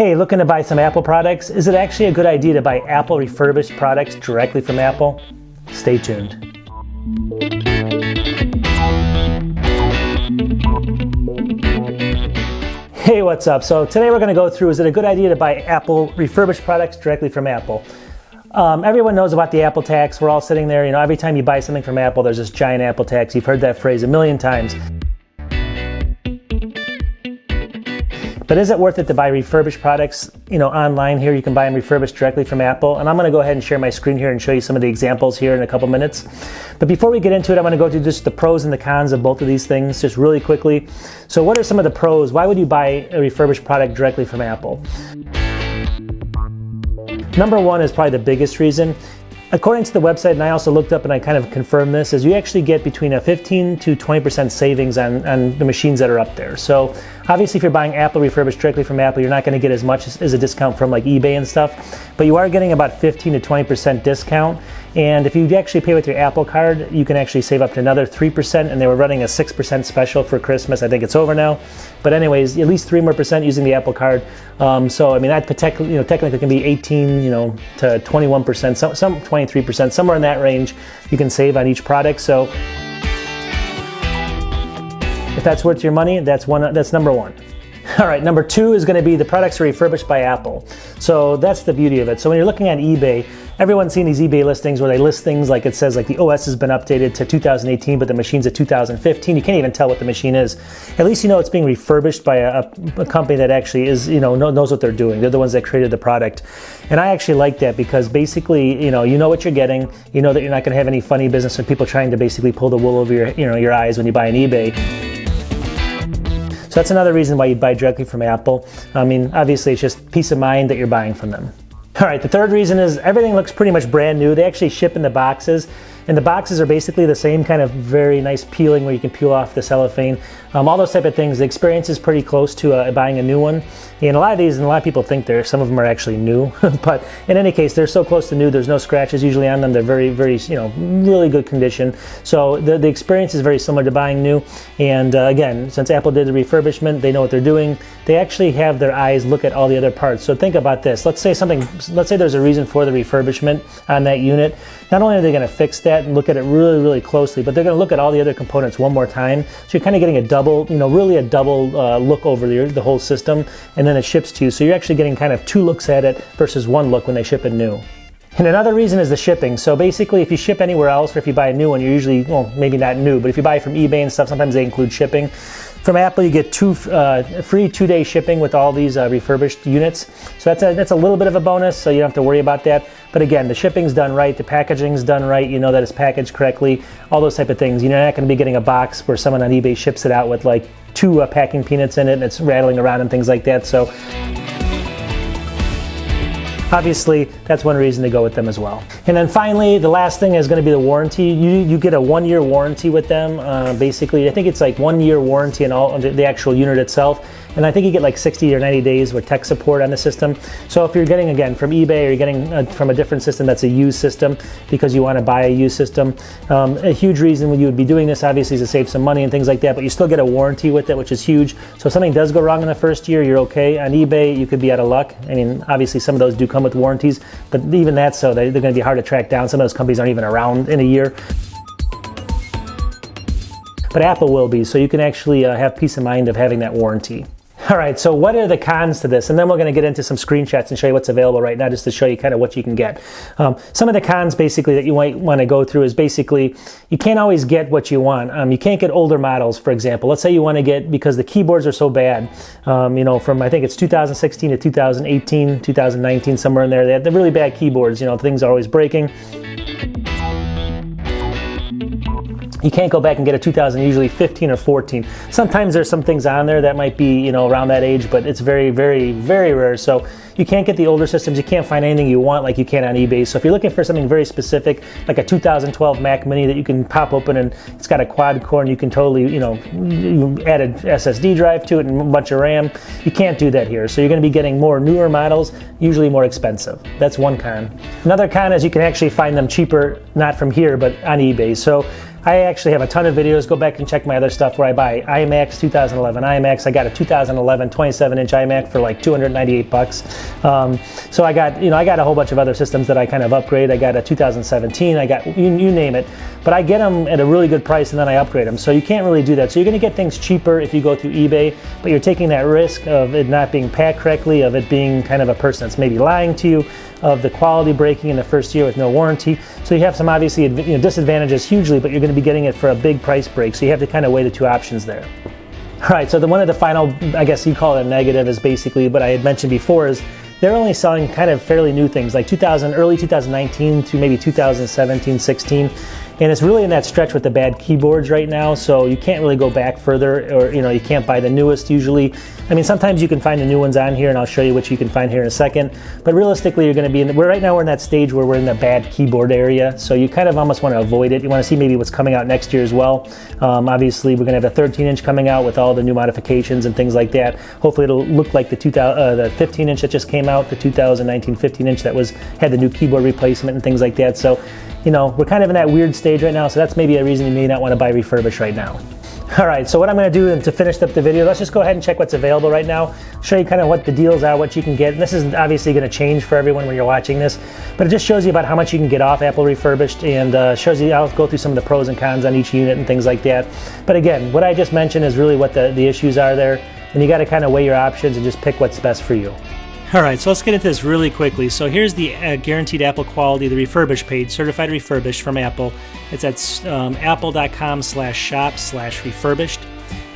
Hey, looking to buy some Apple products? Is it actually a good idea to buy Apple refurbished products directly from Apple? Stay tuned. Hey, what's up? So today we're going to go through, is it a good idea to buy Apple refurbished products directly from Apple? Everyone knows about the Apple tax. We're all sitting there, every time you buy something from Apple, there's this giant Apple tax. You've heard that phrase a million times. But is it worth it to buy refurbished products, online here? You can buy them refurbished directly from Apple. And I'm going to go ahead and share my screen here and show you some of the examples here in a couple minutes. But before we get into it, I'm going to go through just the pros and the cons of both of these things just really quickly. So what are some of the pros? Why would you buy a refurbished product directly from Apple? Number one is probably the biggest reason. According to the website, and I also looked up and I kind of confirmed this, is you actually get between a 15 to 20% savings on the machines that are up there. So obviously if you're buying Apple refurbished directly from Apple, you're not going to get as much as a discount from like eBay and stuff, but you are getting about 15 to 20% discount. And if you actually pay with your Apple card, you can actually save up to another 3%, and they were running a 6% special for Christmas. I think it's over now. But anyways, at least 3% more using the Apple card. So I mean, that technically can be 18 to 21%, some 23%, somewhere in that range you can save on each product. So if that's worth your money, that's number one. All right, number two is going to be the products are refurbished by Apple. So that's the beauty of it. So when you're looking at eBay, everyone's seen these eBay listings where they list things like it says like the OS has been updated to 2018, but the machine's at 2015. You can't even tell what the machine is. At least it's being refurbished by a company that actually is, knows what they're doing. They're the ones that created the product. And I actually like that because basically, you know what you're getting. You know that you're not going to have any funny business with people trying to basically pull the wool over your eyes when you buy on eBay. So that's another reason why you buy directly from Apple. I mean, obviously it's just peace of mind that you're buying from them. All right, the third reason is everything looks pretty much brand new. They actually ship in the boxes, and the boxes are basically the same kind of very nice peeling where you can peel off the cellophane. All those type of things. The experience is pretty close to buying a new one. And a lot of these, and a lot of people think some of them are actually new, but in any case, they're so close to new, there's no scratches usually on them. They're very, very, really good condition. So the experience is very similar to buying new. And again, since Apple did the refurbishment, they know what they're doing. They actually have their eyes look at all the other parts. So think about this. Let's say there's a reason for the refurbishment on that unit. Not only are they going to fix that and look at it really, really closely, but they're going to look at all the other components one more time. So you're kind of getting a double, really a double look over the whole system, and then it ships to you. So you're actually getting kind of two looks at it versus one look when they ship it new. And another reason is the shipping. So basically, if you ship anywhere else, or if you buy a new one, you're usually, maybe not new, but if you buy from eBay and stuff, sometimes they include shipping. From Apple, you get free 2-day shipping with all these refurbished units. So that's a little bit of a bonus, so you don't have to worry about that. But again, the shipping's done right, the packaging's done right, that it's packaged correctly, all those type of things. You're not going to be getting a box where someone on eBay ships it out with like 2 packing peanuts in it and it's rattling around and things like that. So obviously, that's one reason to go with them as well. And then finally, the last thing is going to be the warranty. You get a 1-year warranty with them. Basically, I think it's like 1-year warranty on all the actual unit itself. And I think you get like 60 or 90 days with tech support on the system. So if you're getting, again, from eBay, or you're getting from a different system that's a used system because you want to buy a used system, a huge reason when you would be doing this, obviously, is to save some money and things like that, but you still get a warranty with it, which is huge. So if something does go wrong in the first year, you're okay. On eBay, you could be out of luck. I mean, obviously, some of those do come with warranties, but even that, so they're going to be hard to track down. Some of those companies aren't even around in a year. But Apple will be, so you can actually have peace of mind of having that warranty. All right, so what are the cons to this? And then we're going to get into some screenshots and show you what's available right now, just to show you kind of what you can get. Some of the cons basically that you might want to go through is basically you can't always get what you want. You can't get older models, for example. Let's say you want to get, because the keyboards are so bad, from I think it's 2016 to 2018, 2019, somewhere in there. They had the really bad keyboards, things are always breaking. You can't go back and get a 2015 or 14. Sometimes there's some things on there that might be, around that age, but it's very, very, very rare. So you can't get the older systems. You can't find anything you want like you can on eBay. So if you're looking for something very specific, like a 2012 Mac Mini that you can pop open and it's got a quad core and you can totally, you add an SSD drive to it and a bunch of RAM, you can't do that here. So you're going to be getting more newer models, usually more expensive. That's one con. Another con is you can actually find them cheaper, not from here, but on eBay. So I actually have a ton of videos. Go back and check my other stuff where I buy iMacs 2011 iMacs. I got a 2011 27-inch iMac for like 298 bucks. So I got, I got a whole bunch of other systems that I kind of upgrade. I got a 2017. I got you name it. But I get them at a really good price and then I upgrade them. So you can't really do that. So you're going to get things cheaper if you go through eBay, but you're taking that risk of it not being packed correctly, of it being kind of a person that's maybe lying to you, of the quality breaking in the first year with no warranty. So you have some obviously disadvantages hugely, but you're going to be getting it for a big price break. So you have to kind of weigh the two options there. All right, so one of the final, I guess you call it a negative, is basically what I had mentioned before, is they're only selling kind of fairly new things, like early 2019 to maybe 2017, 16. And it's really in that stretch with the bad keyboards right now, so you can't really go back further, or you can't buy the newest usually. I mean, sometimes you can find the new ones on here, and I'll show you which you can find here in a second. But realistically, you're going to be right now we're in that stage where we're in the bad keyboard area, so you kind of almost want to avoid it. You want to see maybe what's coming out next year as well. Obviously, we're going to have the 13-inch coming out with all the new modifications and things like that. Hopefully, it'll look like the 15-inch that just came out, the 2019 15-inch that had the new keyboard replacement and things like that. So, we're kind of in that weird stage right now, so that's maybe a reason you may not want to buy refurbished right now. All right, so what I'm going to do to finish up the video, let's just go ahead and check what's available right now, show you kind of what the deals are, what you can get. And this is obviously going to change for everyone when you're watching this, but it just shows you about how much you can get off Apple Refurbished, and shows you, I'll go through some of the pros and cons on each unit and things like that. But again, what I just mentioned is really what the issues are there, and you got to kind of weigh your options and just pick what's best for you. All right, so let's get into this really quickly. So here's the guaranteed Apple quality, the refurbished page, certified refurbished from Apple. It's at apple.com/shop/refurbished.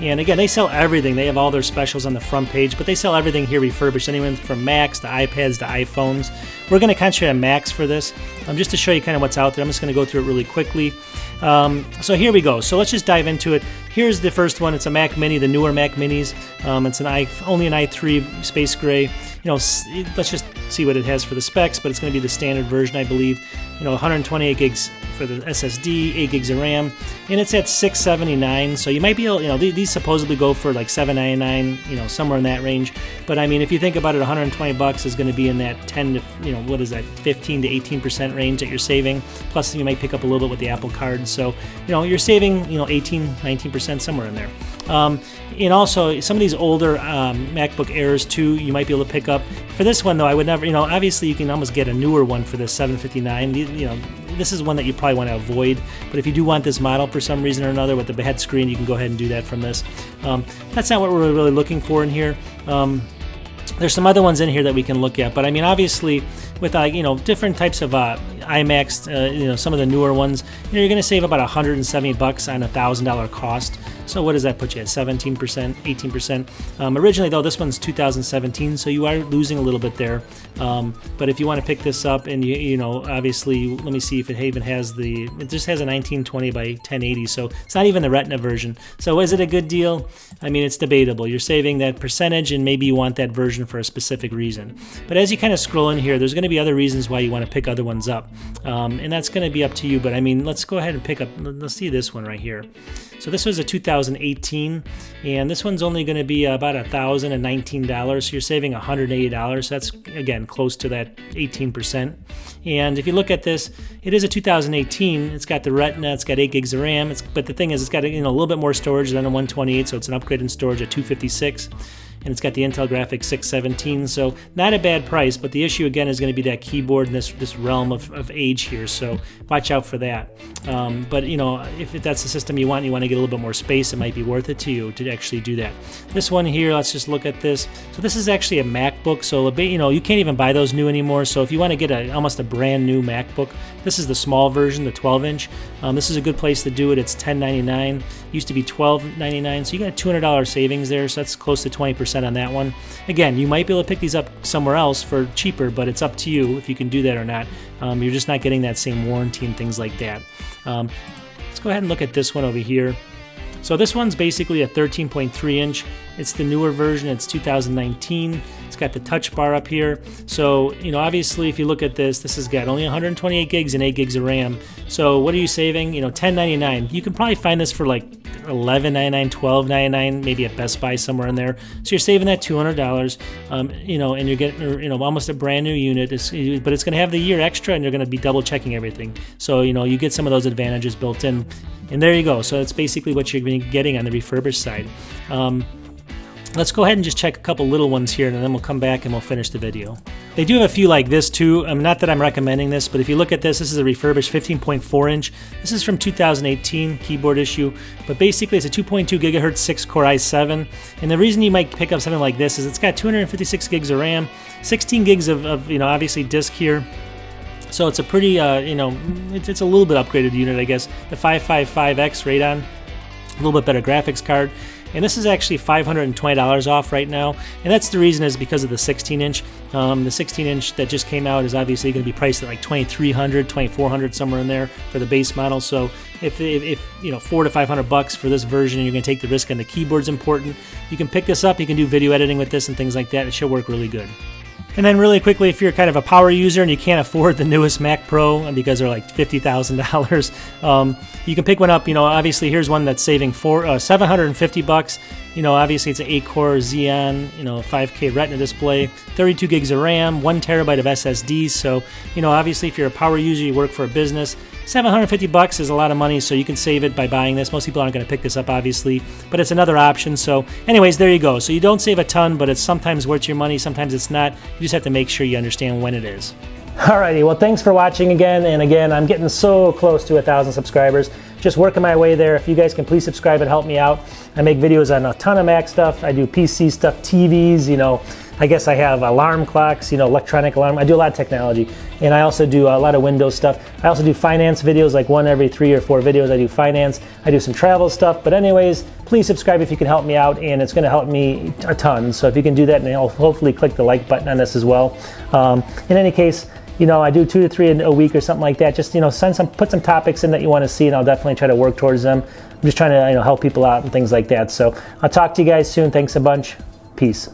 And again, they sell everything. They have all their specials on the front page, but they sell everything here refurbished, anyone from Macs to iPads to iPhones. We're going to concentrate on Macs for this, just to show you kind of what's out there. I'm just going to go through it really quickly. So here we go. So let's just dive into it. Here's the first one. It's a Mac Mini, the newer Mac Minis. It's only an i3 Space Gray. Let's just see what it has for the specs, but it's going to be the standard version, I believe. 128 gigs for the SSD, 8 gigs of RAM, and it's at $679. So you might be able, these supposedly go for like $799, somewhere in that range. But I mean, if you think about it, 120 bucks is going to be in that 10 to, what is that, 15 to 18% range that you're saving. Plus, you might pick up a little bit with the Apple Card. So, you're saving, 18, 19%, somewhere in there. And also, some of these older MacBook Airs too, you might be able to pick up. For this one though, I would never, obviously you can almost get a newer one for this $759. This is one that you probably want to avoid. But if you do want this model for some reason or another with the head screen, you can go ahead and do that from this. That's not what we're really looking for in here. There's some other ones in here that we can look at, but I mean, obviously, with different types of iMacs, some of the newer ones, you're going to save about 170 bucks on a $1,000 cost. So what does that put you at? 17%, 18%. Originally, though, this one's 2017, so you are losing a little bit there. But if you want to pick this up, and obviously, let me see if it even has it just has a 1920 by 1080, so it's not even the Retina version. So is it a good deal? I mean, it's debatable. You're saving that percentage, and maybe you want that version for a specific reason. But as you kind of scroll in here, there's going to be other reasons why you want to pick other ones up, and that's going to be up to you. But I mean, let's go ahead and pick up. Let's see this one right here. So this was a 2018, and this one's only going to be about $1,019. So you're saving $180. So that's again close to that 18%. And if you look at this, it is a 2018. It's got the Retina. It's got 8 gigs of RAM. But the thing is, it's got a little bit more storage than a 128. So it's an upgrade in storage at 256. And it's got the Intel Graphics 617, so not a bad price, but the issue again is going to be that keyboard and this realm of age here, so watch out for that. But if that's the system you want to get a little bit more space, it might be worth it to you to actually do that. This one here, let's just look at this. So this is actually a MacBook, so you can't even buy those new anymore, so if you want to get almost a brand new MacBook, this is the small version, the 12-inch. This is a good place to do it. It's $1099, used to be $1299, so you got a $200 savings there, so that's close to 20% on that one. Again, you might be able to pick these up somewhere else for cheaper, but it's up to you if you can do that or not. You're just not getting that same warranty and things like that. Let's go ahead and look at this one over here. So this one's basically a 13.3 inch. It's the newer version. It's 2019. It's got the touch bar up here. So, obviously if you look at this has got only 128 gigs and 8 gigs of RAM. So what are you saving? $10.99. You can probably find this for like $11.99, $12.99, maybe at Best Buy, somewhere in there. So you're saving that $200, you know, and you're getting, you know, almost a brand new unit. But it's going to have the year extra, and you're going to be double checking everything. So, you know, you get some of those advantages built in, and there you go. So that's basically what you're getting on the refurbished side. Let's go ahead and just check a couple little ones here, and then we'll come back and we'll finish the video. They do have a few like this too. Not that I'm recommending this, but if you look at this, this is a refurbished 15.4 inch. This is from 2018 keyboard issue, but basically it's a 2.2 gigahertz 6-core i7. And the reason you might pick up something like this is it's got 256 gigs of RAM, 16 gigs of you know, obviously disk here. So it's a pretty, you know, it's a little bit upgraded unit, I guess. The 555X Radeon, a little bit better graphics card. And this is actually $520 off right now, and that's the reason is because of the 16-inch. The 16-inch that just came out is obviously going to be priced at like $2,300, $2,400, somewhere in there for the base model. So if you know, $400 to $500 for this version, and you're going to take the risk on the keyboard's important, you can pick this up. You can do video editing with this and things like that. It should work really good. And then really quickly, if you're kind of a power user and you can't afford the newest Mac Pro because they're like $50,000, you can pick one up. You know, obviously here's one that's saving $750. You know, obviously it's an 8-core Xeon, you know, 5K Retina display, 32 gigs of RAM, 1 terabyte of SSD. So, you know, obviously if you're a power user, you work for a business, $750 is a lot of money, so you can save it by buying this. Most people aren't going to pick this up, obviously, but it's another option. So anyways, there you go. So you don't save a ton, but it's sometimes worth your money, sometimes it's not. You just have to make sure you understand when it is. Alrighty, well, thanks for watching again. And again, I'm getting so close to 1,000 subscribers. Just working my way there. If you guys can please subscribe and help me out. I make videos on a ton of Mac stuff. I do PC stuff, TVs, you know. I guess I have alarm clocks, you know, electronic alarm. I do a lot of technology. And I also do a lot of Windows stuff. I also do finance videos, like one every 3 or 4 videos. I do finance. I do some travel stuff. But anyways, please subscribe if you can help me out, and it's going to help me a ton. So if you can do that, and I'll hopefully click the like button on this as well. In any case, you know, I do 2 to 3 a week or something like that. Just, you know, put some topics in that you want to see, and I'll definitely try to work towards them. I'm just trying to, you know, help people out and things like that. So I'll talk to you guys soon. Thanks a bunch. Peace.